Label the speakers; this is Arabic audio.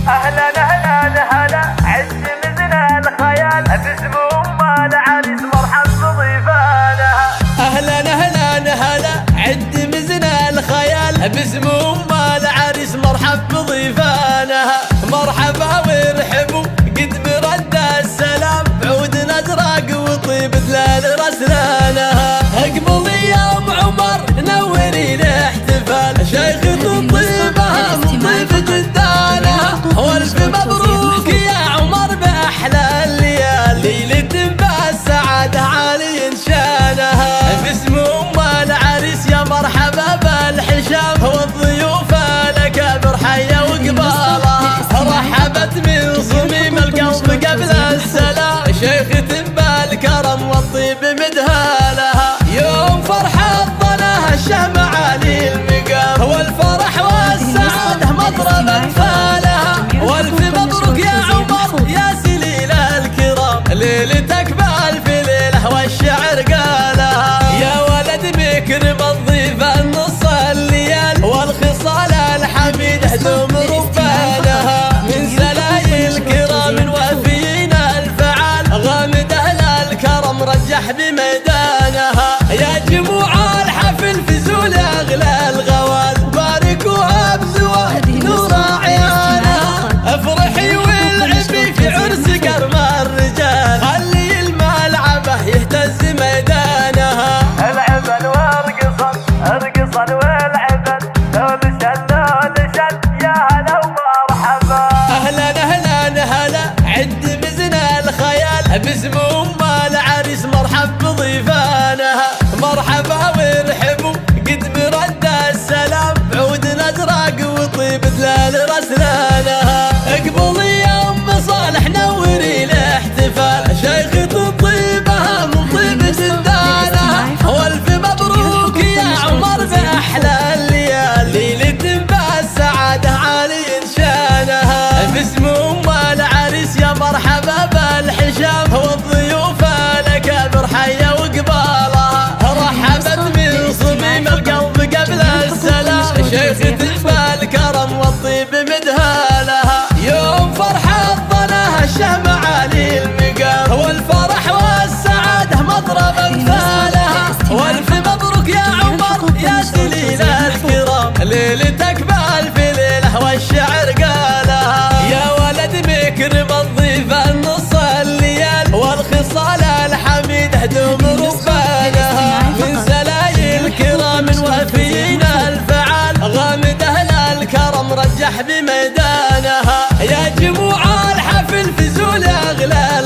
Speaker 1: اهلا اهلا هلا عد مزنا الخيال باسم ام العريس مرحب بضيفانها.
Speaker 2: اهلا اهلا هلا عد مزنا الخيال باسم ام العريس مرحب بضيفانها. مرحبا وارحبوا قد برد السلام بعود نزرق وطيب دلال رسلانها. اقبلي يا ام عمر نوري الاحتفال شيخ طيبها من طيب جدانها. والف مبروك يا عمر باحلى الليالي ليلة بالسعادة عالي شانها. باسم ام العريس يا مرحبا بالحشام والضيوف الاكابر حيا وقبالها. رحبت من صميم القلب قبل السلام شيخة بالكرم والطيب مدهالها. يوم فرحة ظلها الشمع علي المقام والفرح والسعادة مضرب انفالها. والف مبروك يا عمر يا سليل الكرام ليلتك بالف ليله والشعر قالها. يا ولد مكرم الضيف النص الليال والخصال الحميده دوم ربانها. من سلايل كرام وافيين الفعال غامد اهل الكرم رجح بميدانها. يا جموع الحفل فزول اغلى الغوال باركوها بزواج نور عيالها. افرحي والعبي في عرس كرم الرجال خلي الملعبه يهتز ميدانها.
Speaker 1: العبن وارقصن ارقصن والعبن لول شن يا هلا ومرحبا.
Speaker 2: اهلا اهلا هلا عد مزنا الخيال باسم ام العريس مرحب بضيفانها. مرحبا وارحبوا قد برد السلام بعود نزرق وطيب دلال رسلانها. اقبلي يا ام صالح نوري الاحتفال شيخة طيبها من طيب جدانها. والف مبروك يا عمر باحلى الليالي ليلة بالسعادة عالي شانها. باسم ام العريس يا مرحبا بالحشام والضيوف الاكابر حيا وقبالها. رحبت من صميم القلب قبل السلام شيخة بالكرم والطيب مدهالها. يوم فرحة ظلها الشمع علي المقام والفرح والسعادة مضرب امثالها. والف مبروك يا عمر يا سليل الكرام ليلتك بالف ليله والشعر قالها. يا ولد مكرم الضيف النص الليال والخصال الحميده دوم ربانها. من سلايل كرام وافيين الفعال غامد اهل الكرم رجح بميدانها. يا جموع الحفل فزول اغلى